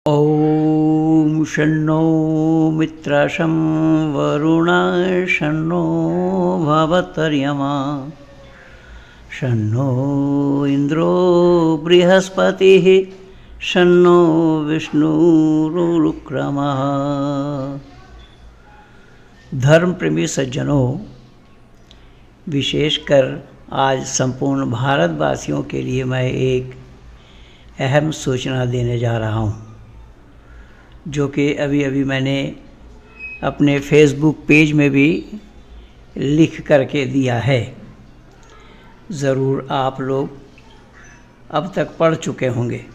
ॐ शन्नो मित्रशं वरुणः शन्नो भवतर्यमा शन्नो इंद्रो बृहस्पतिः शन्नो विष्णुरुक्रमः। धर्म प्रेमी सज्जनों, विशेषकर आज संपूर्ण भारतवासियों के लिए मैं एक अहम सूचना देने जा रहा हूँ, जो कि अभी मैंने अपने फेसबुक पेज में भी लिख करके दिया है। ज़रूर आप लोग अब तक पढ़ चुके होंगे।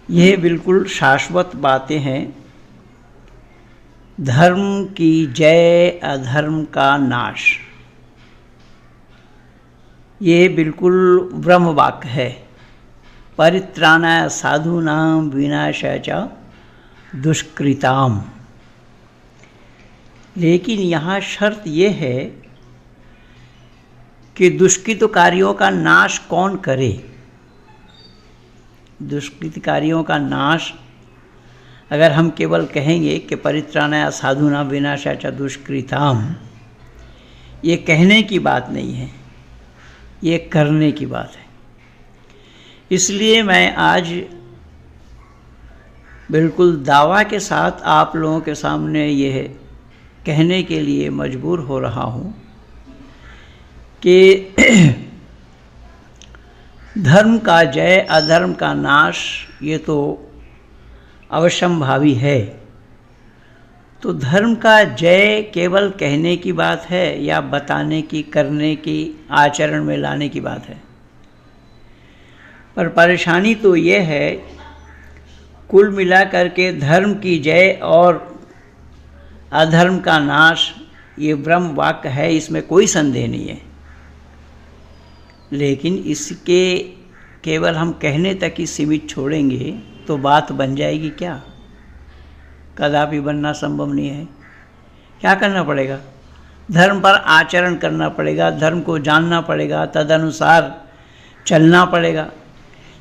यह बिल्कुल शाश्वत बातें हैं। धर्म की जय, अधर्म का नाश। ये बिल्कुल ब्रह्म वाक्य है। परित्राणाय साधूनां विनाशाय च दुष्कृताम। लेकिन यहाँ शर्त ये है कि दुष्कृत कार्यों का नाश कौन करे। दुष्कृत कार्यों का नाश अगर हम केवल कहेंगे कि परित्राणाय साधूनां विनाशाय च दुष्कृताम, ये कहने की बात नहीं है, ये करने की बात है। इसलिए मैं आज बिल्कुल दावा के साथ आप लोगों के सामने यह कहने के लिए मजबूर हो रहा हूँ कि धर्म का जय, अधर्म का नाश, ये तो अवश्यंभावी है। तो धर्म का जय केवल कहने की बात है या बताने की, करने की, आचरण में लाने की बात है। पर परेशानी तो ये है, कुल मिलाकर के धर्म की जय और अधर्म का नाश ये ब्रह्म वाक्य है, इसमें कोई संदेह नहीं है। लेकिन इसके केवल हम कहने तक ही सीमित छोड़ेंगे तो बात बन जाएगी क्या? कदापि बनना संभव नहीं है। क्या करना पड़ेगा? धर्म पर आचरण करना पड़ेगा, धर्म को जानना पड़ेगा, तदनुसार चलना पड़ेगा।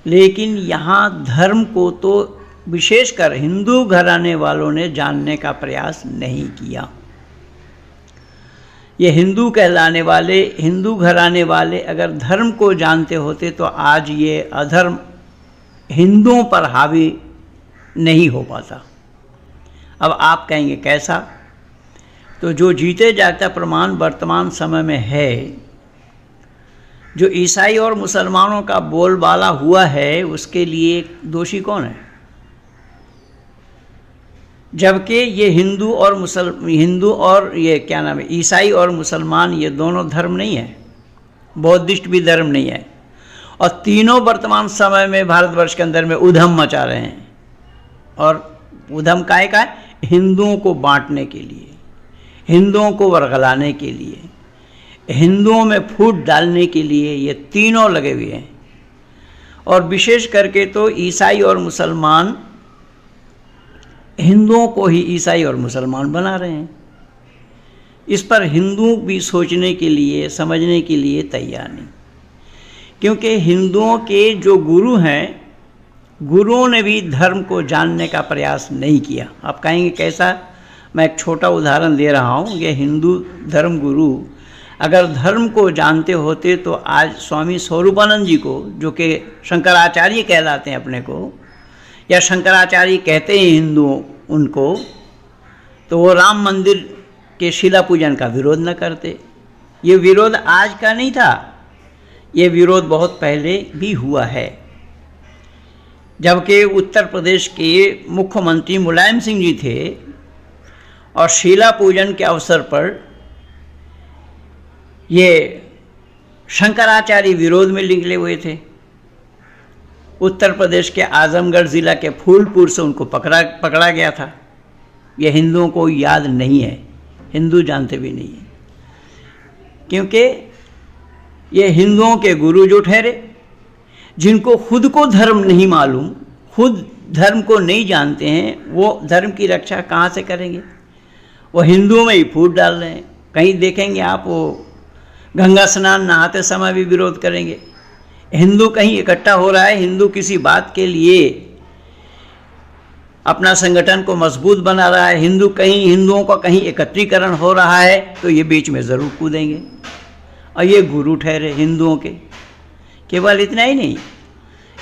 लेकिन यहाँ धर्म को तो विशेषकर हिंदू घराने वालों ने जानने का प्रयास नहीं किया। ये हिंदू कहलाने वाले, हिंदू घराने वाले अगर धर्म को जानते होते तो आज ये अधर्म हिंदुओं पर हावी नहीं हो पाता। अब आप कहेंगे कैसा? तो जो जीते जागता प्रमाण वर्तमान समय में है, जो ईसाई और मुसलमानों का बोलबाला हुआ है, उसके लिए दोषी कौन है? जबकि ये हिंदू और ये क्या नाम है, ईसाई और मुसलमान, ये दोनों धर्म नहीं है, बौद्धिस्ट भी धर्म नहीं है। और तीनों वर्तमान समय में भारतवर्ष के अंदर में उधम मचा रहे हैं। और उधम काहे का है? हिंदुओं को बांटने के लिए, हिंदुओं को वर्गलाने के लिए, हिंदुओं में फूट डालने के लिए ये तीनों लगे हुए हैं। और विशेष करके तो ईसाई और मुसलमान हिंदुओं को ही ईसाई और मुसलमान बना रहे हैं। इस पर हिंदू भी सोचने के लिए, समझने के लिए तैयार नहीं। क्योंकि हिंदुओं के जो गुरु हैं, गुरुओं ने भी धर्म को जानने का प्रयास नहीं किया। आप कहेंगे कैसा? मैं एक छोटा उदाहरण दे रहा हूँ। ये हिंदू धर्म गुरु अगर धर्म को जानते होते तो आज स्वामी स्वरूपानंद जी को, जो कि शंकराचार्य कहलाते हैं अपने को, या शंकराचार्य कहते हैं हिंदू उनको, तो वो राम मंदिर के शिला पूजन का विरोध न करते। ये विरोध आज का नहीं था, ये विरोध बहुत पहले भी हुआ है। जबकि उत्तर प्रदेश के मुख्यमंत्री मुलायम सिंह जी थे और शिला पूजन के अवसर पर ये शंकराचार्य विरोध में निकले हुए थे। उत्तर प्रदेश के आजमगढ़ ज़िला के फूलपुर से उनको पकड़ा गया था। ये हिंदुओं को याद नहीं है, हिंदू जानते भी नहीं है। क्योंकि ये हिंदुओं के गुरु जो ठहरे, जिनको खुद को धर्म नहीं मालूम, खुद धर्म को नहीं जानते हैं, वो धर्म की रक्षा कहाँ से करेंगे? वो हिंदुओं में ही फूट डाल रहे हैं। कहीं देखेंगे आप, वो गंगा स्नान नहाते समय भी विरोध करेंगे। हिंदू कहीं इकट्ठा हो रहा है, हिंदू किसी बात के लिए अपना संगठन को मजबूत बना रहा है, हिंदुओं का कहीं एकत्रीकरण हो रहा है, तो ये बीच में ज़रूर कूदेंगे और ये गुरु ठहरे हिंदुओं के। केवल इतना ही नहीं,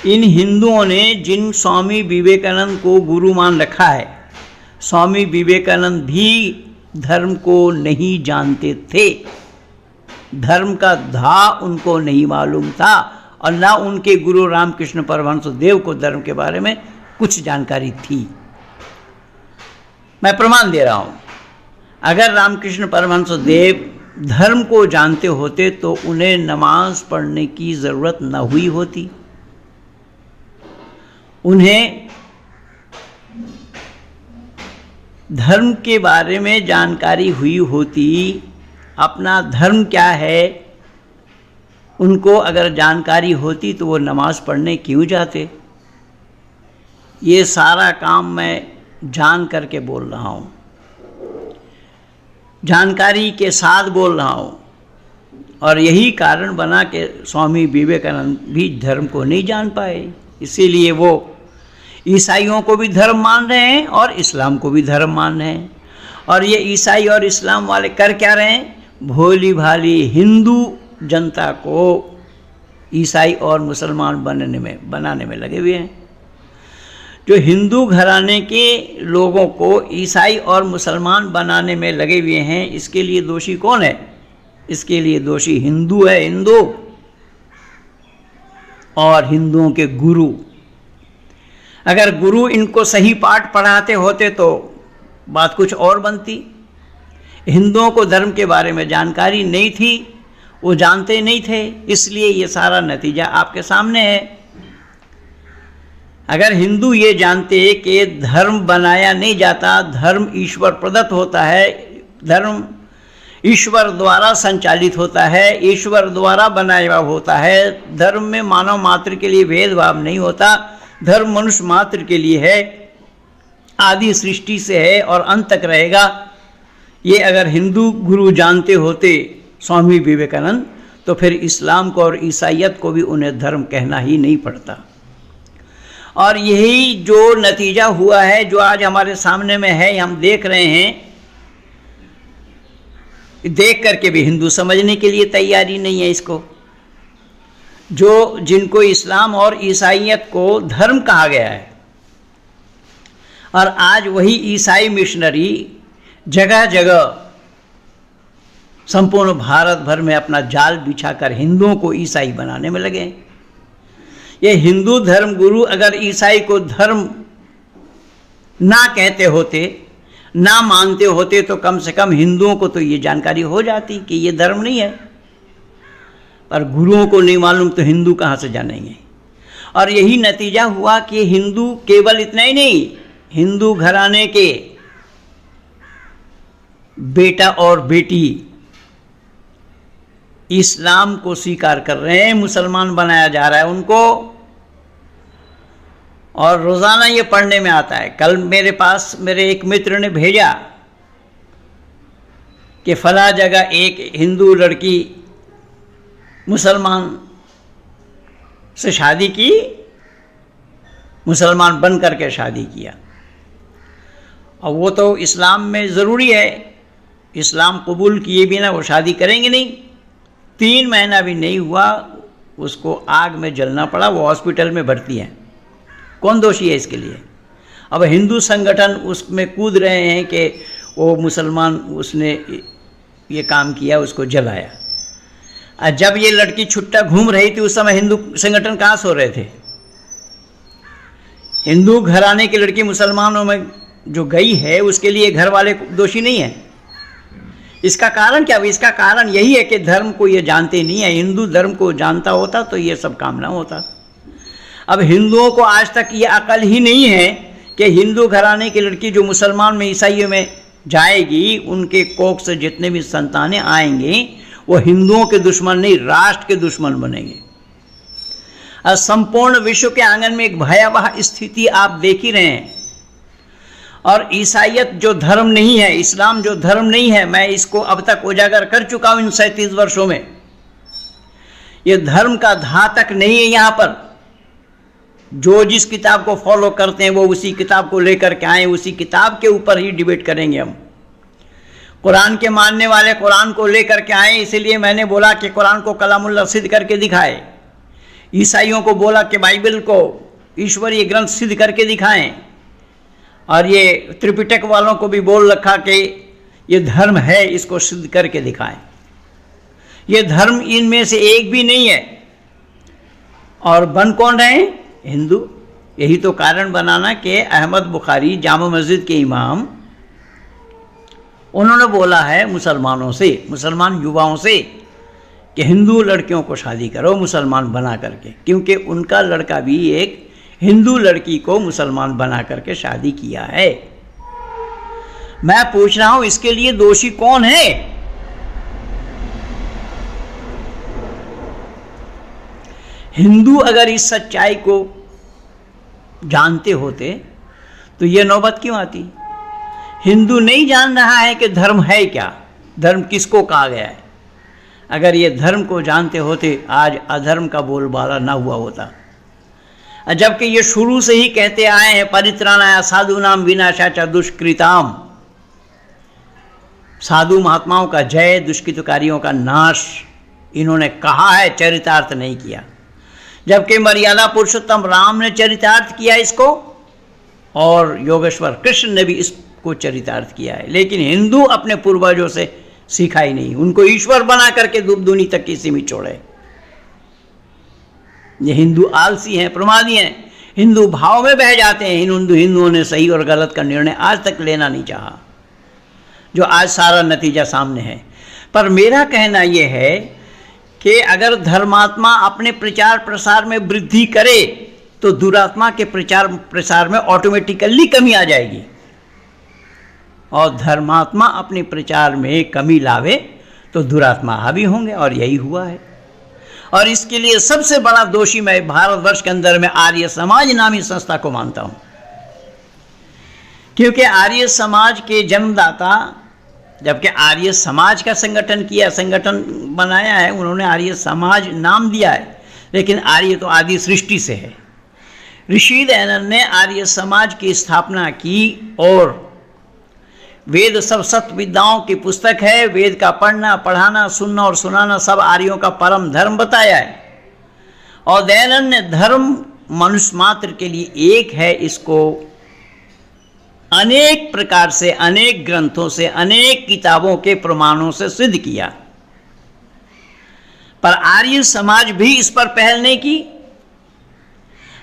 इन हिंदुओं ने जिन स्वामी विवेकानंद को गुरु मान रखा है, स्वामी विवेकानंद भी धर्म को नहीं जानते थे, धर्म का धा उनको नहीं मालूम था और ना उनके गुरु रामकृष्ण परमहंस देव को धर्म के बारे में कुछ जानकारी थी। मैं प्रमाण दे रहा हूँ, अगर रामकृष्ण परमहंस देव धर्म को जानते होते तो उन्हें नमाज पढ़ने की ज़रूरत न हुई होती, उन्हें धर्म के बारे में जानकारी हुई होती, अपना धर्म क्या है उनको अगर जानकारी होती तो वो नमाज पढ़ने क्यों जाते। ये सारा काम मैं जान करके बोल रहा हूँ, जानकारी के साथ बोल रहा हूँ, और यही कारण बना कि स्वामी विवेकानंद भी धर्म को नहीं जान पाए, इसीलिए वो ईसाइयों को भी धर्म मान रहे हैं और इस्लाम को भी धर्म मान रहे हैं। और ये ईसाई और इस्लाम वाले कर क्या रहे हैं, भोली भाली हिंदू जनता को ईसाई और मुसलमान बनाने में लगे हुए हैं। जो हिंदू घराने के लोगों को ईसाई और मुसलमान बनाने में लगे हुए हैं, इसके लिए दोषी कौन है? इसके लिए दोषी हिंदू है, हिंदू और हिंदुओं के गुरु। अगर गुरु इनको सही पाठ पढ़ाते होते तो बात कुछ और बनती। हिंदुओं को धर्म के बारे में जानकारी नहीं थी, वो जानते नहीं थे, इसलिए ये सारा नतीजा आपके सामने है। अगर हिंदू ये जानते कि धर्म बनाया नहीं जाता, धर्म ईश्वर प्रदत्त होता है, धर्म ईश्वर द्वारा संचालित होता है, ईश्वर द्वारा बनाया हुआ होता है, धर्म में मानव मात्र के लिए भेदभाव नहीं होता, धर्म मनुष्य मात्र के लिए है, आदि सृष्टि से है और अंत तक रहेगा, ये अगर हिंदू गुरु जानते होते स्वामी विवेकानंद, तो फिर इस्लाम को और ईसाइयत को भी उन्हें धर्म कहना ही नहीं पड़ता। और यही जो नतीजा हुआ है, जो आज हमारे सामने में है, हम देख रहे हैं, देख करके भी हिंदू समझने के लिए तैयारी नहीं है इसको। जो जिनको इस्लाम और ईसाइयत को धर्म कहा गया है, और आज वही ईसाई मिशनरी जगह जगह संपूर्ण भारत भर में अपना जाल बिछाकर हिंदुओं को ईसाई बनाने में लगे। ये हिंदू धर्म गुरु अगर ईसाई को धर्म ना कहते होते, ना मानते होते, तो कम से कम हिंदुओं को तो ये जानकारी हो जाती कि ये धर्म नहीं है। पर गुरुओं को नहीं मालूम तो हिंदू कहाँ से जानेंगे। और यही नतीजा हुआ कि हिंदू केवल इतना ही नहीं, हिंदू घराने के बेटा और बेटी इस्लाम को स्वीकार कर रहे हैं, मुसलमान बनाया जा रहा है उनको, और रोज़ाना ये पढ़ने में आता है। कल मेरे पास मेरे एक मित्र ने भेजा कि फला जगह एक हिंदू लड़की मुसलमान से शादी की, मुसलमान बन करके शादी किया। और वो तो इस्लाम में ज़रूरी है, इस्लाम कबूल किए बिना वो शादी करेंगे नहीं। 3 महीना भी नहीं हुआ, उसको आग में जलना पड़ा, वो हॉस्पिटल में भर्ती है। कौन दोषी है इसके लिए? अब हिंदू संगठन उसमें कूद रहे हैं कि वो मुसलमान, उसने ये काम किया, उसको जलाया। जब ये लड़की छुट्टा घूम रही थी उस समय हिंदू संगठन कहाँ सो रहे थे? हिंदू घराने की लड़की मुसलमानों में जो गई है उसके लिए घर वाले दोषी नहीं है। इसका कारण क्या? इसका कारण यही है कि धर्म को ये जानते नहीं है। हिंदू धर्म को जानता होता तो ये सब काम ना होता। अब हिंदुओं को आज तक ये अकल ही नहीं है कि हिंदू घराने की लड़की जो मुसलमान में, ईसाइयों में जाएगी, उनके कोख से जितने भी संतानें आएंगे वो हिंदुओं के दुश्मन नहीं, राष्ट्र के दुश्मन बनेंगे। और संपूर्ण विश्व के आंगन में एक भयावह स्थिति आप देख ही रहे हैं। और ईसाइयत जो धर्म नहीं है, इस्लाम जो धर्म नहीं है, मैं इसको अब तक उजागर कर चुका हूं इन 37 वर्षों में। ये धर्म का धा तक नहीं है यहाँ पर। जो जिस किताब को फॉलो करते हैं वो उसी किताब को लेकर के आए, उसी किताब के ऊपर ही डिबेट करेंगे हम। कुरान के मानने वाले कुरान को लेकर के आए, इसलिए मैंने बोला कि कुरान को कलामुल्लाह सिद्ध करके दिखाए। ईसाइयों को बोला कि बाइबल को ईश्वरीय ग्रंथ सिद्ध करके दिखाएं, और ये त्रिपिटक वालों को भी बोल रखा कि ये धर्म है, इसको सिद्ध करके दिखाएं। ये धर्म इनमें से एक भी नहीं है। और बन कौन रहे? हिंदू। यही तो कारण बनाना कि अहमद बुखारी जामा मस्जिद के इमाम, उन्होंने बोला है मुसलमानों से, मुसलमान युवाओं से कि हिंदू लड़कियों को शादी करो मुसलमान बना करके, क्योंकि उनका लड़का भी एक हिंदू लड़की को मुसलमान बना करके शादी किया है। मैं पूछ रहा हूं इसके लिए दोषी कौन है? हिंदू अगर इस सच्चाई को जानते होते तो ये नौबत क्यों आती? हिंदू नहीं जान रहा है कि धर्म है क्या, धर्म किसको कहा गया है। अगर ये धर्म को जानते होते आज अधर्म का बोलबाला ना हुआ होता। जबकि ये शुरू से ही कहते आए हैं परित्राणाय साधूनाम विनाशाय दुष्कृताम, साधु महात्माओं का जय, दुष्कृतकारियों का नाश, इन्होंने कहा है, चरितार्थ नहीं किया। जबकि मर्यादा पुरुषोत्तम राम ने चरितार्थ किया इसको, और योगेश्वर कृष्ण ने भी इसको चरितार्थ किया है। लेकिन हिंदू अपने पूर्वजों से सीखा ही नहीं, उनको ईश्वर बना करके दुनी तक की सीमित छोड़े। ये हिंदू आलसी हैं, प्रमादी हैं, हिंदू भाव में बह जाते हैं। हिंदुओं ने सही और गलत का निर्णय आज तक लेना नहीं चाहा, जो आज सारा नतीजा सामने है। पर मेरा कहना यह है कि अगर धर्मात्मा अपने प्रचार प्रसार में वृद्धि करे तो दुरात्मा के प्रचार प्रसार में ऑटोमेटिकली कमी आ जाएगी, और धर्मात्मा अपने प्रचार में कमी लावे तो दुरात्मा हावी होंगे, और यही हुआ है। और इसके लिए सबसे बड़ा दोषी मैं भारतवर्ष के अंदर में आर्य समाज नामी संस्था को मानता हूं, क्योंकि आर्य समाज के जन्मदाता, जबकि आर्य समाज का संगठन किया, संगठन बनाया है उन्होंने, आर्य समाज नाम दिया है, लेकिन आर्य तो आदि सृष्टि से है। ऋषि दयानंद ने आर्य समाज की स्थापना की, और वेद सब सत्य विद्याओं की पुस्तक है। वेद का पढ़ना, पढ़ाना, सुनना और सुनाना सब आर्यों का परम धर्म बताया है। और दयानंद ने धर्म मनुष्य मात्र के लिए एक है, इसको अनेक प्रकार से, अनेक ग्रंथों से, अनेक किताबों के प्रमाणों से सिद्ध किया। पर आर्य समाज भी इस पर पहल नहीं की।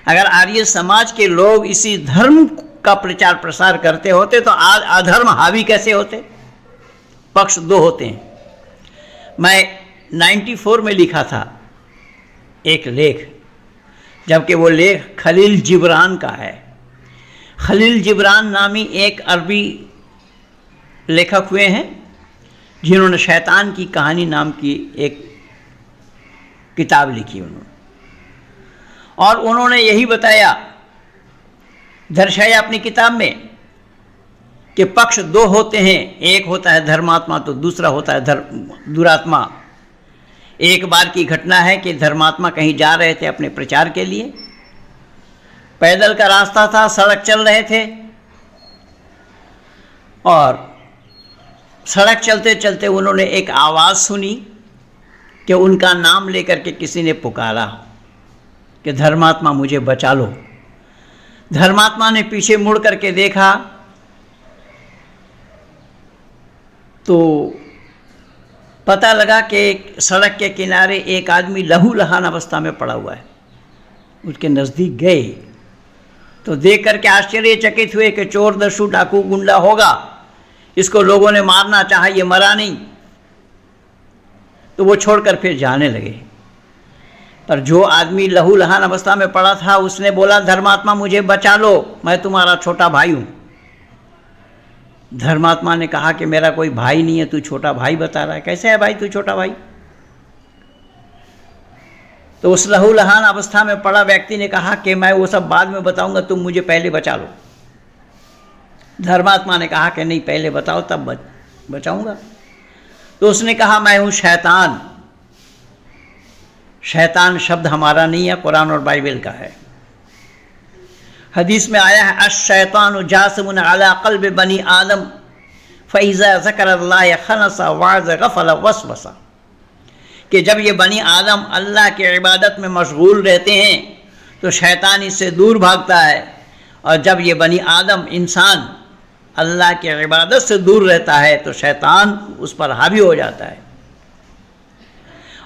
अगर आर्य समाज के लोग इसी धर्म का प्रचार प्रसार करते होते तो आज अधर्म हावी कैसे होते? पक्ष दो होते हैं। मैं 94 में लिखा था एक लेख, जबकि वो लेख खलील जिब्रान का है। खलील जिब्रान नामी एक अरबी लेखक हुए हैं, जिन्होंने शैतान की कहानी नाम की एक किताब लिखी उन्होंने, और उन्होंने यही बताया, दर्शाया अपनी किताब में कि पक्ष दो होते हैं, एक होता है धर्मात्मा तो दूसरा होता है दुरात्मा। एक बार की घटना है कि धर्मात्मा कहीं जा रहे थे अपने प्रचार के लिए, पैदल का रास्ता था, सड़क चल रहे थे, और सड़क चलते चलते उन्होंने एक आवाज़ सुनी कि उनका नाम लेकर के किसी ने पुकारा कि धर्मात्मा मुझे बचा लो। धर्मात्मा ने पीछे मुड़ करके देखा तो पता लगा कि सड़क के किनारे एक आदमी लहूलुहान अवस्था में पड़ा हुआ है। उसके नज़दीक गए तो देख करके आश्चर्यचकित हुए कि चोर, दस्यु, डाकू, गुंडा होगा, इसको लोगों ने मारना चाहा, ये मरा नहीं। तो वो छोड़कर फिर जाने लगे। पर जो आदमी लहूलुहान अवस्था में पड़ा था उसने बोला, धर्मात्मा मुझे बचा लो, मैं तुम्हारा छोटा भाई हूँ। धर्मात्मा ने कहा कि मेरा कोई भाई नहीं है, तू छोटा भाई बता रहा है, कैसे है भाई तू छोटा भाई? तो उस लहूलुहान अवस्था में पड़ा व्यक्ति ने कहा कि मैं वो सब बाद में बताऊंगा, तुम मुझे पहले बचा लो। धर्मात्मा ने कहा कि नहीं, पहले बताओ तब बचाऊंगा। तो उसने कहा, मैं हूँ शैतान। शैतान शब्द हमारा नहीं है, कुरान और बाइबल का है। हदीस में आया है अश-शैतानु जासिमुन अला क़ल्बि बनी आदम फ़इज़ा ज़करल्लाह खनसा वाज़ गफ़ल वसवसा, कि जब ये बनी आदम अल्लाह की इबादत में मशगूल रहते हैं तो शैतान इससे दूर भागता है, और जब ये बनी आदम इंसान अल्लाह की इबादत से दूर रहता है तो शैतान उस पर हावी हो जाता है।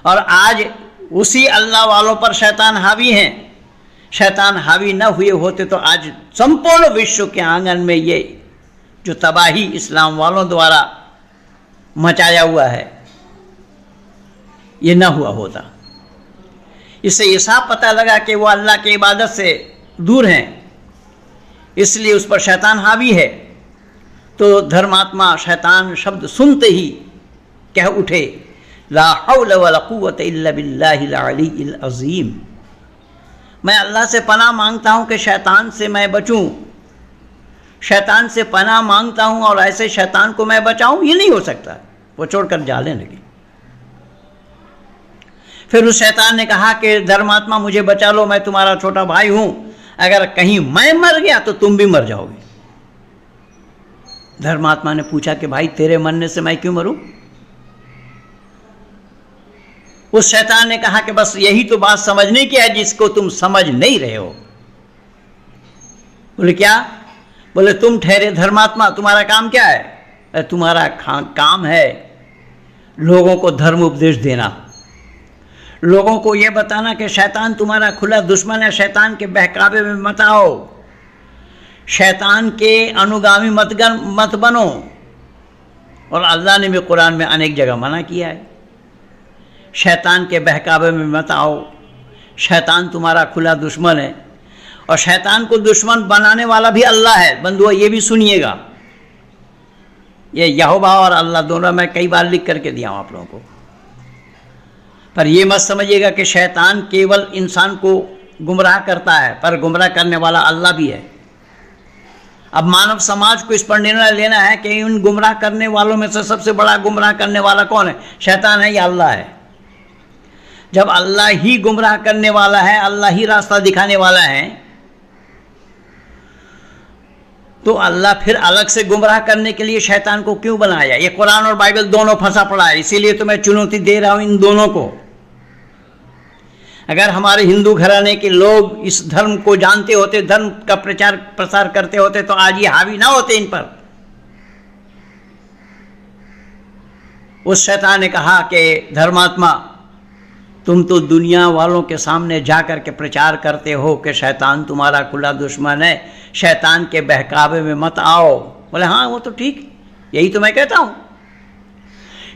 और आज उसी अल्लाह वालों पर शैतान हावी हैं। शैतान हावी न हुए होते तो आज संपूर्ण विश्व के आंगन में ये जो तबाही इस्लाम वालों द्वारा मचाया हुआ है ये न हुआ होता। इससे ये साफ पता लगा कि वो अल्लाह की इबादत से दूर हैं, इसलिए उस पर शैतान हावी है। तो धर्मात्मा शैतान शब्द सुनते ही कह उठे ला हौला वला कुव्वता इल्ला बिल्लाहिल अलीय्यिल अज़ीम, मैं अल्लाह से पनाह मांगता हूँ कि शैतान से मैं बचूँ, शैतान से पनाह मांगता हूँ और ऐसे शैतान को मैं बचाऊँ, ये नहीं हो सकता। वो छोड़कर जाने लगे। फिर उस शैतान ने कहा कि धर्मात्मा मुझे बचा लो, मैं तुम्हारा छोटा भाई हूँ, अगर कहीं मैं मर गया तो तुम भी मर जाओगे। धर्मात्मा ने पूछा कि भाई तेरे मरने से मैं क्यों मरूं? उस शैतान ने कहा कि बस यही तो बात समझने की है जिसको तुम समझ नहीं रहे हो। बोले क्या? बोले तुम ठहरे धर्मात्मा, तुम्हारा काम क्या है? तुम्हारा काम है लोगों को धर्म उपदेश देना, लोगों को यह बताना कि शैतान तुम्हारा खुला दुश्मन है, शैतान के बहकावे में मत आओ, शैतान के अनुगामी मत बनो। और अल्लाह ने भी कुरान में अनेक जगह मना किया है, शैतान के बहकावे में मत आओ, शैतान तुम्हारा खुला दुश्मन है। और शैतान को दुश्मन बनाने वाला भी अल्लाह है। बंधुओं ये भी सुनिएगा, ये यहोवा और अल्लाह दोनों मैं कई बार लिख करके दिया हूँ आप लोगों को। पर ये मत समझिएगा कि शैतान केवल इंसान को गुमराह करता है, पर गुमराह करने वाला अल्लाह भी है। अब मानव समाज को इस पर निर्णय लेना है कि उन गुमराह करने वालों में से सबसे बड़ा गुमराह करने वाला कौन है? शैतान है या अल्लाह है? जब अल्लाह ही गुमराह करने वाला है, अल्लाह ही रास्ता दिखाने वाला है, तो अल्लाह फिर अलग से गुमराह करने के लिए शैतान को क्यों बनाया? ये कुरान और बाइबल दोनों फंसा पड़ा है। इसीलिए तो मैं चुनौती दे रहा हूं इन दोनों को। अगर हमारे हिंदू घराने के लोग इस धर्म को जानते होते, धर्म का प्रचार प्रसार करते होते, तो आज ये हावी ना होते इन पर। उस शैतान ने कहा कि धर्मात्मा तुम तो दुनिया वालों के सामने जाकर के प्रचार करते हो कि शैतान तुम्हारा खुला दुश्मन है, शैतान के बहकावे में मत आओ। बोले हाँ वो तो ठीक, यही तो मैं कहता हूँ।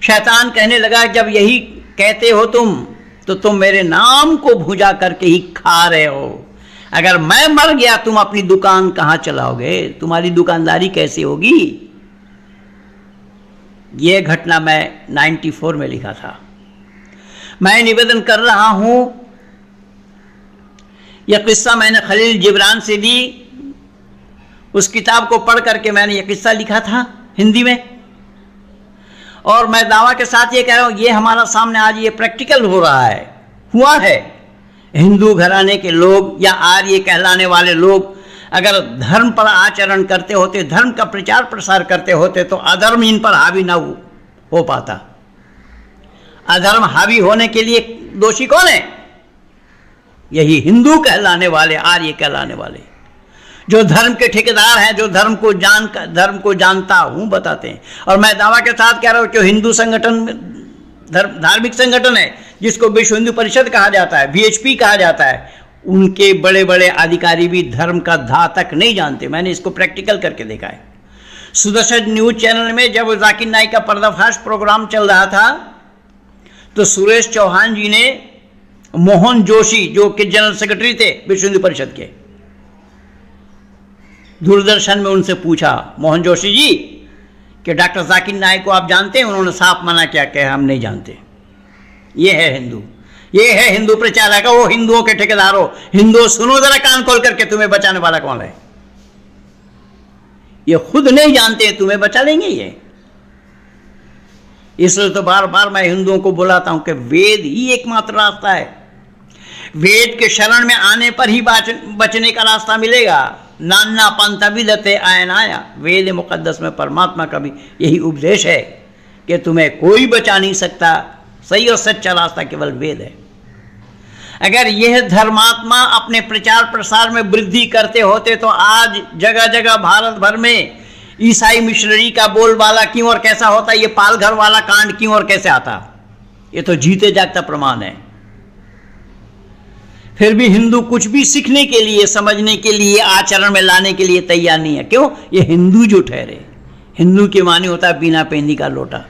शैतान कहने लगा जब यही कहते हो तुम, तो तुम मेरे नाम को भुजा करके ही खा रहे हो। अगर मैं मर गया तुम अपनी दुकान कहाँ चलाओगे? तुम्हारी दुकानदारी कैसे होगी? ये घटना मैं 94 में लिखा था। मैं निवेदन कर रहा हूं, यह किस्सा मैंने खलील जिब्रान से ली। उस किताब को पढ़ करके मैंने यह किस्सा लिखा था हिंदी में, और मैं दावा के साथ ये कह रहा हूं, ये हमारा सामने आज ये प्रैक्टिकल हो रहा है, हुआ है। हिंदू घराने के लोग या आर्य कहलाने वाले लोग अगर धर्म पर आचरण करते होते, धर्म का प्रचार प्रसार करते होते, तो अधर्म इन पर हावी ना हो पाता। अधर्म हावी होने के लिए दोषी कौन है? यही हिंदू कहलाने वाले, आर्य कहलाने वाले, जो धर्म के ठेकेदार हैं, जो धर्म को जानता हूं बताते हैं। और मैं दावा के साथ कह रहा हूं, जो हिंदू संगठन, धार्मिक संगठन है जिसको विश्व हिंदू परिषद कहा जाता है, VHP कहा जाता है, उनके बड़े बड़े अधिकारी भी धर्म का धा तक नहीं जानते। मैंने इसको प्रैक्टिकल करके देखा है। सुदर्शन न्यूज चैनल में जब जाकिर नाइक का पर्दाफाश प्रोग्राम चल रहा था, तो सुरेश चौहान जी ने मोहन जोशी, जो कि जनरल सेक्रेटरी थे विश्व हिंदू परिषद के, दूरदर्शन में उनसे पूछा, मोहन जोशी जी, कि डॉक्टर जाकिर नाइक को आप जानते हैं? उन्होंने साफ मना किया कि हम नहीं जानते। ये है हिंदू, ये है हिंदू प्रचारक, वो हिंदुओं के ठेकेदार हो। हिंदुओं सुनो जरा कान खोल करके, तुम्हें बचाने वाला कौन है? ये खुद नहीं जानते, तुम्हें बचा लेंगे ये? इसलिए तो बार बार मैं हिंदुओं को बुलाता हूं कि वेद ही एकमात्र रास्ता है। वेद के शरण में आने पर ही बचने का रास्ता मिलेगा। नान्ना पंथ विदते आयनाया, वेद मुकद्दस में परमात्मा का भी यही उपदेश है कि तुम्हें कोई बचा नहीं सकता, सही और सच्चा रास्ता केवल वेद है। अगर यह धर्मात्मा अपने प्रचार प्रसार में वृद्धि करते होते तो आज जगह जगह भारत भर में ईसाई मिशनरी का बोलबाला क्यों और कैसा होता, ये पालघर वाला कांड क्यों और कैसे आता, ये तो जीते जागता प्रमाण है। फिर भी हिंदू कुछ भी सीखने के लिए, समझने के लिए, आचरण में लाने के लिए तैयार नहीं है। क्यों? ये हिंदू जो ठहरे, हिंदू के माने होता है बिना पेंदी का लोटा,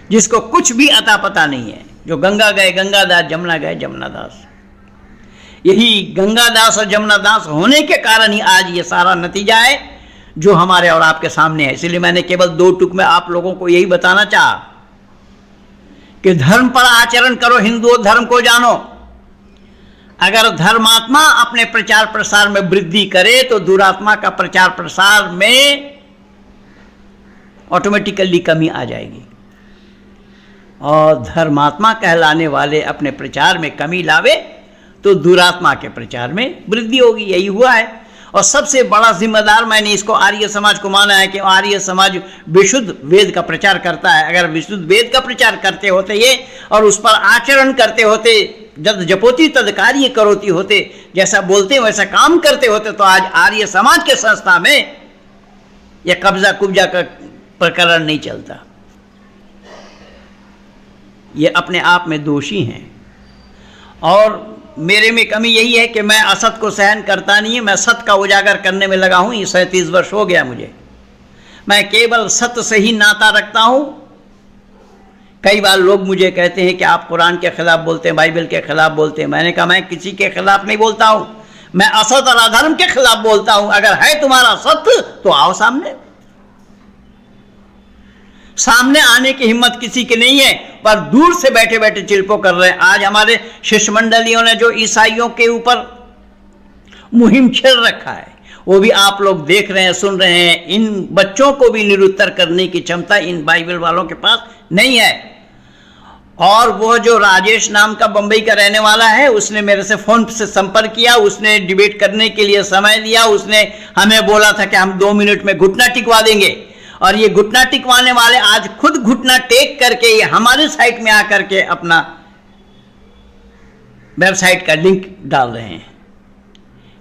जिसको कुछ भी अता पता नहीं है, जो गंगा गए गंगादास, जमुना गए जमुनादास। यही गंगादास और जमुनादास होने के कारण ही आज ये सारा नतीजा है जो हमारे और आपके सामने है। इसलिए मैंने केवल 2 टुक में आप लोगों को यही बताना चाहा कि धर्म पर आचरण करो, हिंदू धर्म को जानो। अगर धर्मात्मा अपने प्रचार प्रसार में वृद्धि करे तो दुरात्मा का प्रचार प्रसार में ऑटोमेटिकली कमी आ जाएगी, और धर्मात्मा कहलाने वाले अपने प्रचार में कमी लावे तो दुरात्मा के प्रचार में वृद्धि होगी। यही हुआ है। और सबसे बड़ा जिम्मेदार मैंने इसको आर्य समाज को माना है कि आर्य समाज विशुद्ध वेद का प्रचार करता है। अगर विशुद्ध वेद का प्रचार करते होते ये और उस पर आचरण करते होते, जद जपोती तद कार्य करोती होते, जैसा बोलते वैसा काम करते होते, तो आज आर्य समाज के संस्था में यह कब्जा कुब्जा का प्रकरण नहीं चलता। ये अपने आप में दोषी हैं। और मेरे में कमी यही है कि मैं असत को सहन करता नहीं है, मैं सत्य का उजागर करने में लगा हूँ। ये 37 वर्ष हो गया मुझे, मैं केवल सत्य से ही नाता रखता हूँ। कई बार लोग मुझे कहते हैं कि आप कुरान के खिलाफ बोलते हैं, बाइबल के खिलाफ बोलते हैं। मैंने कहा मैं किसी के खिलाफ नहीं बोलता हूँ, मैं असत और अधर्म के खिलाफ बोलता हूँ। अगर है तुम्हारा सत्य तो आओ सामने। सामने आने की हिम्मत किसी की नहीं है, पर दूर से बैठे बैठे चिल्पो कर रहे हैं। आज हमारे शिष्टमंडलियों ने जो ईसाइयों के ऊपर मुहिम छेड़ रखा है, वो भी आप लोग देख रहे हैं, सुन रहे हैं। इन बच्चों को भी निरुत्तर करने की क्षमता इन बाइबल वालों के पास नहीं है। और वो जो राजेश नाम का बंबई का रहने वाला है, उसने मेरे से फोन से संपर्क किया, उसने डिबेट करने के लिए समय लिया। उसने हमें बोला था कि हम 2 मिनट में घुटना टिकवा देंगे, और ये घुटना टिकवाने वाले आज खुद घुटना टेक करके ये हमारे साइट में आकर के अपना वेबसाइट का लिंक डाल रहे हैं।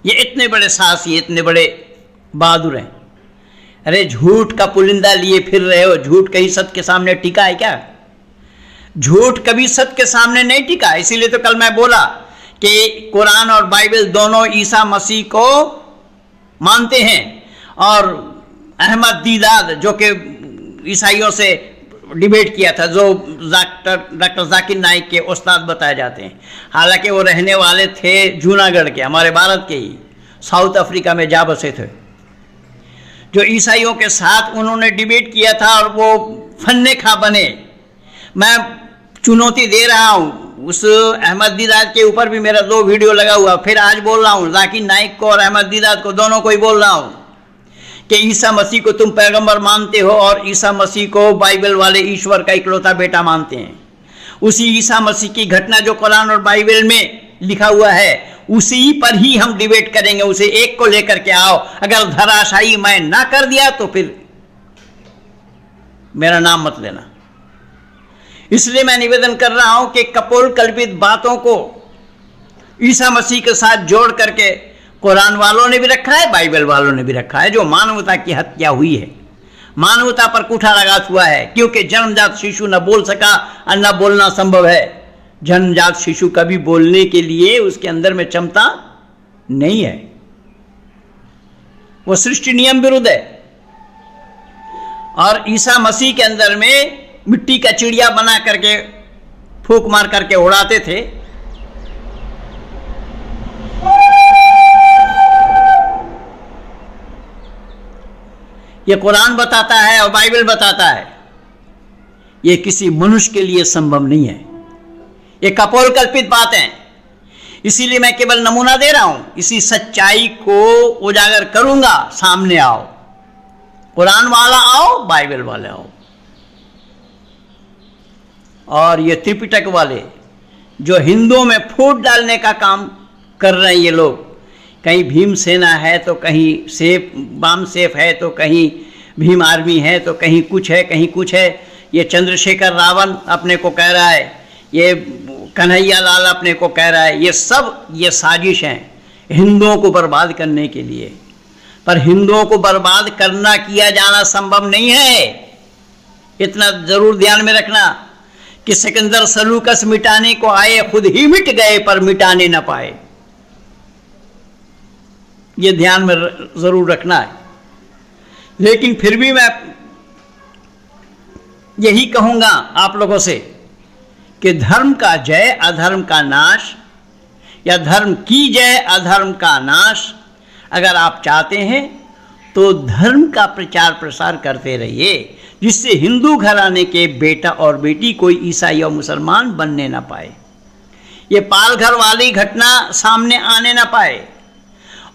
ये इतने बड़े साहसी, इतने बड़े बहादुर हैं। अरे झूठ का पुलिंदा लिए फिर रहे हो, झूठ कहीं सत्य के सामने टिका है क्या? झूठ कभी सत्य के सामने नहीं टिका। इसीलिए तो कल मैं बोला कि कुरान और बाइबल दोनों ईसा मसीह को मानते हैं, और अहमद दीदाद जो कि ईसाइयों से डिबेट किया था, जो डॉक्टर जाकिर नाइक के उस्ताद बताए जाते हैं, हालांकि वो रहने वाले थे जूनागढ़ के, हमारे भारत के ही, साउथ अफ्रीका में जा बसे थे। जो ईसाइयों के साथ उन्होंने डिबेट किया था और वो फन्ने खा बने। मैं चुनौती दे रहा हूँ उस अहमद दीदाद के ऊपर भी मेरा 2 वीडियो लगा हुआ। फिर आज बोल रहा हूँ जाकिर नाइक को और अहमद दीदाद को, दोनों को ही बोल रहा हूँ कि ईसा मसीह को तुम पैगंबर मानते हो और ईसा मसीह को बाइबल वाले ईश्वर का इकलौता बेटा मानते हैं। उसी ईसा मसीह की घटना जो कुरान और बाइबल में लिखा हुआ है, उसी पर ही हम डिबेट करेंगे। उसे एक को लेकर के आओ। अगर धराशायी मैं ना कर दिया तो फिर मेरा नाम मत लेना। इसलिए मैं निवेदन कर रहा हूं कि कपोल कल्पित बातों को ईसा मसीह के साथ जोड़ करके कुरान वालों ने भी रखा है, बाइबल वालों ने भी रखा है, जो मानवता की हत्या हुई है, मानवता पर कुठाराघात हुआ है। क्योंकि जन्मजात शिशु न बोल सका और न बोलना संभव है। जन्मजात शिशु कभी बोलने के लिए उसके अंदर में क्षमता नहीं है, वो सृष्टि नियम विरुद्ध है। और ईसा मसीह के अंदर में मिट्टी का चिड़िया बना करके फूंक मार करके उड़ाते थे। ये कुरान बताता है और बाइबल बताता है, ये किसी मनुष्य के लिए संभव नहीं है। ये कपोल कल्पित बात है। इसीलिए मैं केवल नमूना दे रहा हूं, इसी सच्चाई को उजागर करूंगा। सामने आओ, कुरान वाला आओ, बाइबल वाले आओ। और ये त्रिपिटक वाले जो हिंदुओं में फूट डालने का काम कर रहे हैं, ये लोग कहीं भीम सेना है तो कहीं सेफ बाम सेफ है तो कहीं भीम आर्मी है तो कहीं कुछ है कहीं कुछ है। ये चंद्रशेखर रावण अपने को कह रहा है, ये कन्हैया लाल अपने को कह रहा है, ये साजिश हैं हिंदुओं को बर्बाद करने के लिए। पर हिंदुओं को बर्बाद करना किया जाना संभव नहीं है। इतना जरूर ध्यान में रखना कि सिकंदर सलूकस मिटाने को आए, खुद ही मिट गए पर मिटाने न पाए। ये ध्यान में जरूर रखना है। लेकिन फिर भी मैं यही कहूंगा आप लोगों से कि धर्म का जय अधर्म का नाश, या धर्म की जय अधर्म का नाश अगर आप चाहते हैं तो धर्म का प्रचार प्रसार करते रहिए, जिससे हिंदू घराने के बेटा और बेटी कोई ईसाई और मुसलमान बनने ना पाए, ये पालघर वाली घटना सामने आने ना पाए।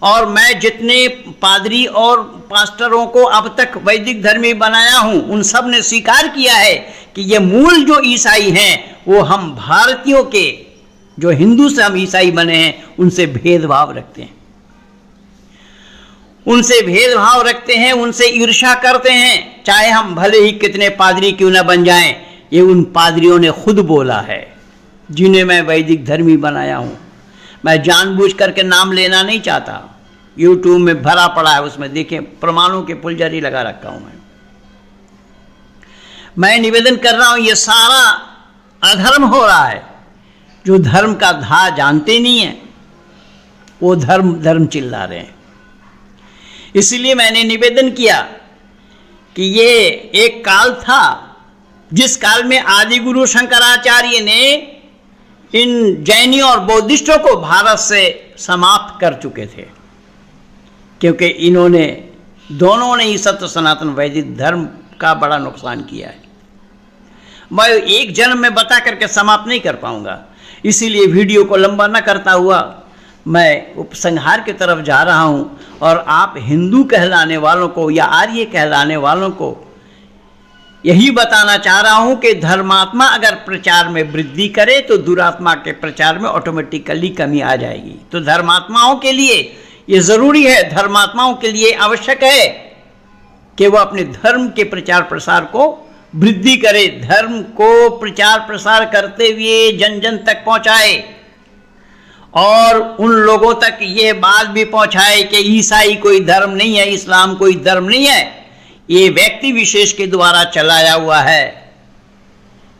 और मैं जितने पादरी और पास्टरों को अब तक वैदिक धर्मी बनाया हूं, उन सब ने स्वीकार किया है कि ये मूल जो ईसाई हैं वो हम भारतीयों के, जो हिंदू से हम ईसाई बने हैं, उनसे भेदभाव रखते हैं, उनसे ईर्ष्या करते हैं, चाहे हम भले ही कितने पादरी क्यों ना बन जाएं। ये उन पादरियों ने खुद बोला है जिन्हें मैं वैदिक धर्मी बनाया हूं। मैं जानबूझ करके नाम लेना नहीं चाहता, यूट्यूब में भरा पड़ा है, उसमें देखें, प्रमाणों के पुलझड़ी लगा रखा हूं। मैं निवेदन कर रहा हूं, ये सारा अधर्म हो रहा है। जो धर्म का धा जानते नहीं है वो धर्म चिल्ला रहे हैं। इसलिए मैंने निवेदन किया कि ये एक काल था जिस काल में आदि गुरु शंकराचार्य ने इन जैनियों और बौद्धिस्टों को भारत से समाप्त कर चुके थे, क्योंकि इन्होंने दोनों ने ही सत्य सनातन वैदिक धर्म का बड़ा नुकसान किया है। मैं एक जन्म में बता करके समाप्त नहीं कर पाऊंगा, इसीलिए वीडियो को लंबा न करता हुआ मैं उपसंहार की तरफ जा रहा हूं। और आप हिंदू कहलाने वालों को या आर्य कहलाने वालों को यही बताना चाह रहा हूं कि धर्मात्मा अगर प्रचार में वृद्धि करे तो दुरात्मा के प्रचार में ऑटोमेटिकली कमी आ जाएगी। तो धर्मात्माओं के लिए ये जरूरी है, धर्मात्माओं के लिए आवश्यक है कि वो अपने धर्म के प्रचार प्रसार को वृद्धि करे, धर्म को प्रचार प्रसार करते हुए जन जन तक पहुंचाए और उन लोगों तक ये बात भी पहुंचाए कि ईसाई कोई धर्म नहीं है, इस्लाम कोई धर्म नहीं है, ये व्यक्ति विशेष के द्वारा चलाया हुआ है,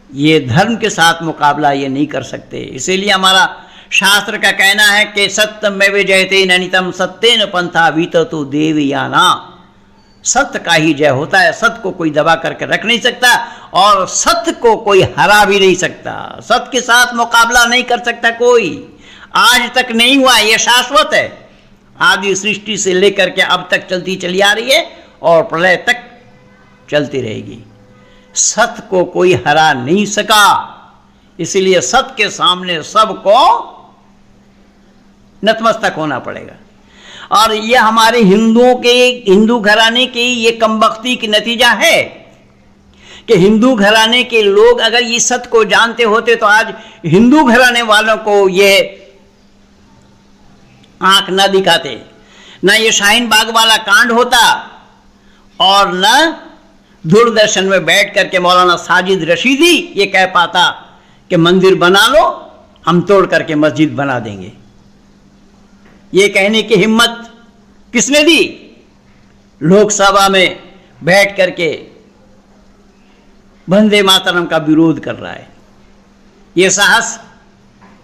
ये धर्म के साथ मुकाबला ये नहीं कर सकते। इसीलिए हमारा शास्त्र का कहना है कि सत्यमेव जयते ननितम सत्येन पंथा विततु देवयाना। सत्य का ही जय होता है, सत्य को कोई दबा करके रख नहीं सकता और सत्य को कोई हरा भी नहीं सकता, सत्य के साथ मुकाबला नहीं कर सकता कोई, आज तक नहीं हुआ, यह शाश्वत है, आदि सृष्टि से लेकर के अब तक चलती चली आ रही है और प्रलय तक चलती रहेगी। सत्य को कोई हरा नहीं सका, इसलिए सत्य के सामने सबको नतमस्तक होना पड़ेगा। और यह हमारे हिंदुओं के, हिंदू घराने की ये कमबख्ती की नतीजा है कि हिंदू घराने के लोग अगर ये सत्य को जानते होते तो आज हिंदू घराने वालों को ये आंख न दिखाते, न ये शाहीन बाग वाला कांड होता और न दूरदर्शन में बैठ करके मौलाना साजिद रशीदी ये कह पाता कि मंदिर बना लो, हम तोड़ करके मस्जिद बना देंगे। ये कहने की हिम्मत किसने दी? लोकसभा में बैठ करके वंदे मातरम का विरोध कर रहा है। ये साहस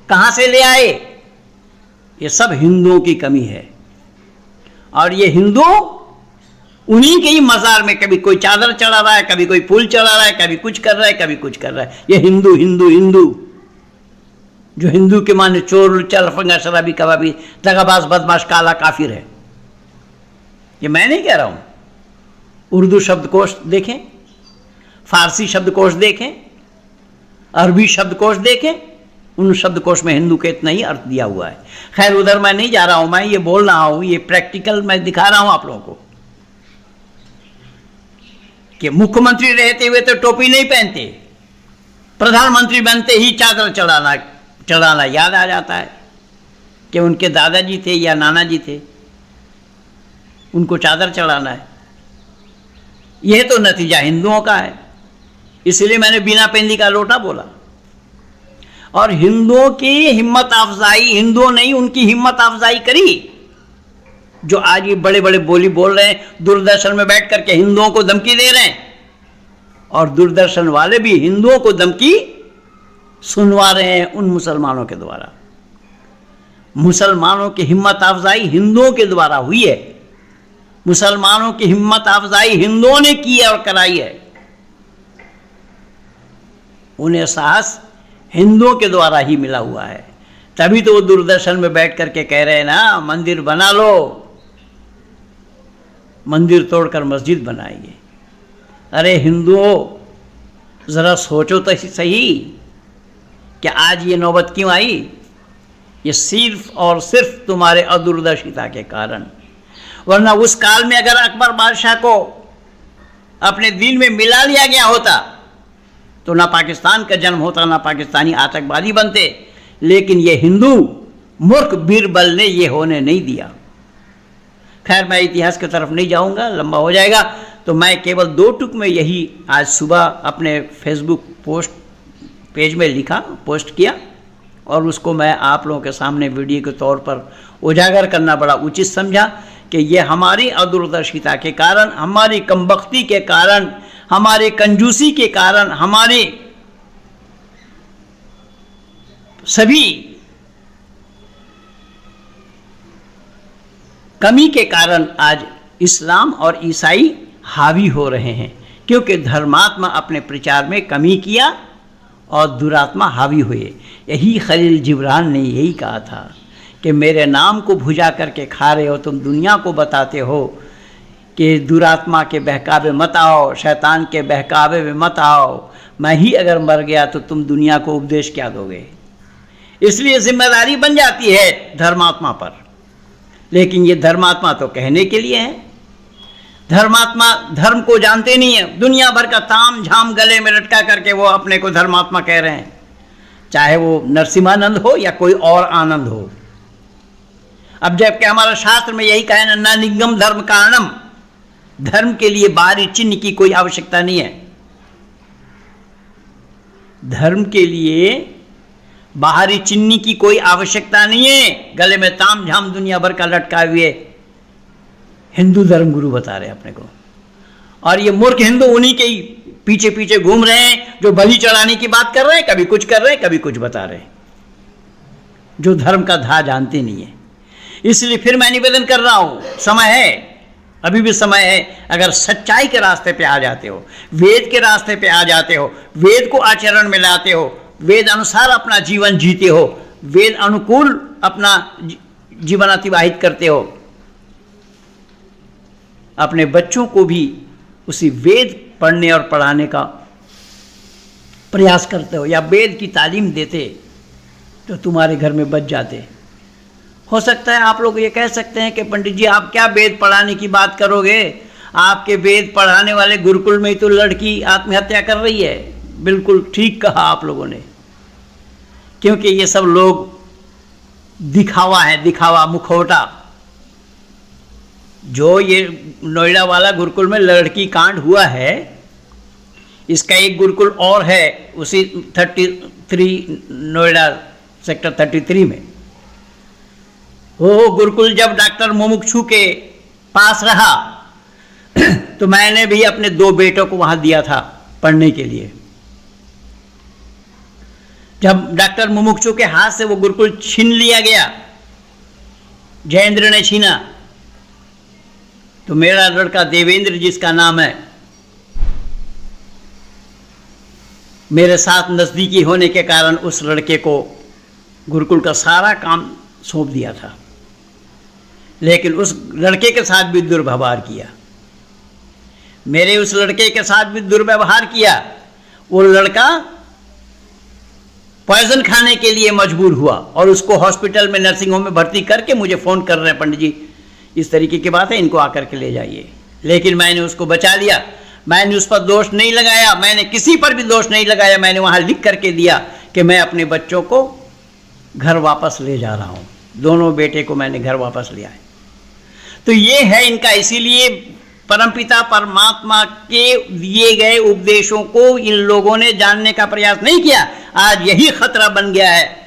कहां से ले आए? ये सब हिंदुओं की कमी है। और ये हिंदू उन्हीं के ही मजार में कभी कोई चादर चढ़ा रहा है, कभी कोई फूल चढ़ा रहा है, कभी कुछ कर रहा है, कभी कुछ कर रहा है। ये हिंदू हिंदू हिंदू जो हिंदू के माने चोर, लुच्चा, लफंगा, शराबी, कबाबी, दगाबाज, बदमाश, काला काफिर है। ये मैं नहीं कह रहा हूं। उर्दू शब्दकोश देखें, फारसी शब्दकोश देखें, अरबी शब्दकोश देखें, उन शब्दकोश में हिंदू के इतना ही अर्थ दिया हुआ है। खैर उधर मैं नहीं जा रहा हूं, मैं ये बोल रहा हूं, ये प्रैक्टिकल मैं दिखा रहा हूं आप लोगों को कि मुख्यमंत्री रहते हुए तो टोपी नहीं पहनते, प्रधानमंत्री बनते ही चादर चढ़ाना याद आ जाता है। कि उनके दादाजी थे या नाना जी थे, उनको चादर चढ़ाना है। यह तो नतीजा हिंदुओं का है। इसलिए मैंने बिना पेंदी का लोटा बोला। और हिंदुओं की हिम्मत अफजाई, हिंदुओं ने उनकी हिम्मत अफजाई करी जो आज ये बड़े बड़े बोली बोल रहे हैं, दूरदर्शन में बैठ करके हिंदुओं को धमकी दे रहे हैं, और दूरदर्शन वाले भी हिंदुओं को धमकी सुनवा रहे हैं उन मुसलमानों के द्वारा। मुसलमानों की हिम्मत अफजाई हिंदुओं के द्वारा हुई है। मुसलमानों की हिम्मत अफजाई हिंदुओं ने की है और कराई है। उन्हें साहस हिंदुओं के द्वारा ही मिला हुआ है। तभी तो वो दूरदर्शन में बैठ करके कह रहे हैं ना, मंदिर बना लो, मंदिर तोड़कर मस्जिद बनाएंगे। अरे हिंदुओं, ज़रा सोचो तो सही कि आज ये नौबत क्यों आई? ये सिर्फ और सिर्फ तुम्हारे अदूरदर्शिता के कारण। वरना उस काल में अगर अकबर बादशाह को अपने दिल में मिला लिया गया होता तो ना पाकिस्तान का जन्म होता, ना पाकिस्तानी आतंकवादी बनते। लेकिन ये हिंदू मूर्ख बीरबल ने ये होने नहीं दिया। खैर, मैं इतिहास की तरफ नहीं जाऊंगा, लंबा हो जाएगा। तो मैं केवल 2 टुक में यही आज सुबह अपने फेसबुक पेज में लिखा, पोस्ट किया, और उसको मैं आप लोगों के सामने वीडियो के तौर पर उजागर करना बड़ा उचित समझा कि ये हमारी अदूरदर्शिता के कारण, हमारी कमबख्ती के कारण, हमारे कंजूसी के कारण, हमारे सभी कमी के कारण आज इस्लाम और ईसाई हावी हो रहे हैं। क्योंकि धर्मात्मा अपने प्रचार में कमी किया और दुरात्मा हावी हुए। यही खलील जिब्रान ने यही कहा था कि मेरे नाम को भुजा करके खा रहे हो, तुम दुनिया को बताते हो कि दुरात्मा के बहकावे मत आओ, शैतान के बहकावे में मत आओ। मैं ही अगर मर गया तो तुम दुनिया को उपदेश क्या दोगे? इसलिए जिम्मेदारी बन जाती है धर्मात्मा पर। लेकिन ये धर्मात्मा तो कहने के लिए है। धर्मात्मा धर्म को जानते नहीं है। दुनिया भर का ताम झाम गले में लटका करके वो अपने को धर्मात्मा कह रहे हैं, चाहे वो नरसिम्हानंद हो या कोई और आनंद हो। अब जबकि हमारा शास्त्र में यही कहा है, न निगम धर्म कारणम, धर्म के लिए बाहरी चिन्ह की कोई आवश्यकता नहीं है। धर्म के लिए बाहरी चिन्ह की कोई आवश्यकता नहीं है। गले में ताम झाम दुनिया भर का लटका हुए हिंदू धर्म गुरु बता रहे हैं अपने को, और ये मूर्ख हिंदू उन्हीं के ही पीछे पीछे घूम रहे हैं जो बलि चढ़ाने की बात कर रहे हैं, कभी कुछ कर रहे हैं, कभी कुछ बता रहे हैं, जो धर्म का धा जानते नहीं है। इसलिए फिर मैं निवेदन कर रहा हूं, समय है, अभी भी समय है। अगर सच्चाई के रास्ते पे आ जाते हो, वेद के रास्ते पे आ जाते हो, वेद को आचरण में लाते हो, वेद अनुसार अपना जीवन जीते हो, वेद अनुकूल अपना जीवन अतिवाहित करते हो, अपने बच्चों को भी उसी वेद पढ़ने और पढ़ाने का प्रयास करते हो, या वेद की तालीम देते, तो तुम्हारे घर में बच जाते। हो सकता है आप लोग ये कह सकते हैं कि पंडित जी आप क्या वेद पढ़ाने की बात करोगे, आपके वेद पढ़ाने वाले गुरुकुल में ही तो लड़की आत्महत्या कर रही है। बिल्कुल ठीक कहा आप लोगों ने, क्योंकि ये सब लोग दिखावा है, दिखावा, मुखौटा। जो ये नोएडा वाला गुरुकुल में लड़की कांड हुआ है, इसका एक गुरुकुल और है उसी 33 नोएडा सेक्टर 33 में। वो गुरुकुल जब डॉक्टर मुमुक्षु के पास रहा तो मैंने भी अपने 2 बेटों को वहां दिया था पढ़ने के लिए। जब डॉक्टर मुमुक्षु के हाथ से वो गुरुकुल छीन लिया गया, जयेंद्र ने छीना, तो मेरा लड़का देवेंद्र जिसका नाम है, मेरे साथ नज़दीकी होने के कारण उस लड़के को गुरुकुल का सारा काम सौंप दिया था। लेकिन उस लड़के के साथ भी दुर्व्यवहार किया, मेरे उस लड़के के साथ भी दुर्व्यवहार किया। वो लड़का पॉइजन खाने के लिए मजबूर हुआ और उसको हॉस्पिटल में, नर्सिंग होम में भर्ती करके मुझे फ़ोन कर रहे हैं, पंडित जी इस तरीके की बात है, इनको आकर के ले जाइए। लेकिन मैंने उसको बचा लिया। मैंने उस पर दोष नहीं लगाया, मैंने किसी पर भी दोष नहीं लगाया। मैंने वहाँ लिख करके दिया कि मैं अपने बच्चों को घर वापस ले जा रहा हूँ। दोनों बेटे को मैंने घर वापस ले आए। तो ये है इनका, इसीलिए परमपिता परमात्मा के दिए गए उपदेशों को इन लोगों ने जानने का प्रयास नहीं किया। आज यही खतरा बन गया है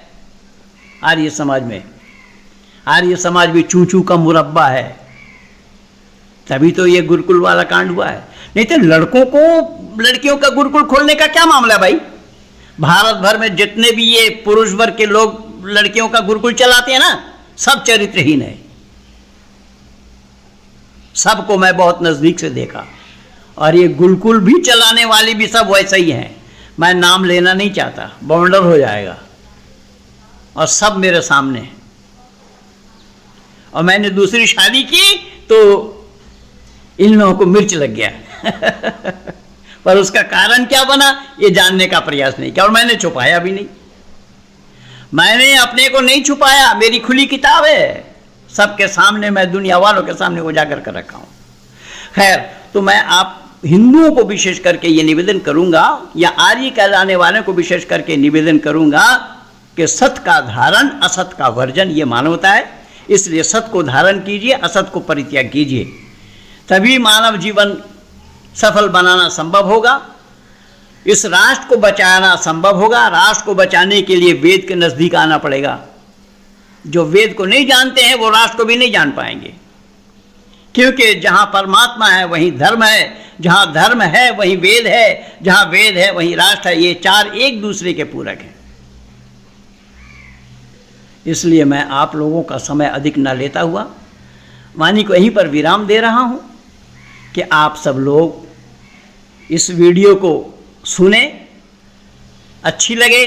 आर्य समाज में। आर्य समाज भी चू चू का मुरब्बा है, तभी तो ये गुरुकुल वाला कांड हुआ है। नहीं तो लड़कियों का गुरुकुल खोलने का क्या मामला है भाई? भारत भर में जितने भी ये पुरुष वर्ग के लोग लड़कियों का गुरुकुल चलाते हैं ना, सब चरित्रहीन है। सबको मैं बहुत नजदीक से देखा, और ये गुरुकुल भी चलाने वाले भी सब वैसे ही हैं। मैं नाम लेना नहीं चाहता, बाउंडर हो जाएगा, और सब मेरे सामने हैं। और मैंने दूसरी शादी की तो इन लोगों को मिर्च लग गया पर उसका कारण क्या बना ये जानने का प्रयास नहीं किया, और मैंने छुपाया भी नहीं। मैंने अपने को नहीं छुपाया, मेरी खुली किताब है, सबके सामने, मैं दुनिया वालों के सामने उजागर कर रखा हूं। खैर, तो मैं आप हिंदुओं को विशेष करके ये निवेदन करूंगा, या आर्य कहलाने वालों को विशेष करके निवेदन करूंगा कि सत्य का धारण, असत का वर्जन ये मानवता है। इसलिए सत्य को धारण कीजिए, असत को परित्याग कीजिए, तभी मानव जीवन सफल बनाना संभव होगा। इस राष्ट्र को बचाना संभव होगा। राष्ट्र को बचाने के लिए वेद के नजदीक आना पड़ेगा। जो वेद को नहीं जानते हैं वो राष्ट्र को भी नहीं जान पाएंगे, क्योंकि जहां परमात्मा है वहीं धर्म है, जहां धर्म है वहीं वेद है, जहां वेद है वहीं राष्ट्र है। ये चार एक दूसरे के पूरक हैं। इसलिए मैं आप लोगों का समय अधिक न लेता हुआ वाणी को यहीं पर विराम दे रहा हूं कि आप सब लोग इस वीडियो को सुने, अच्छी लगे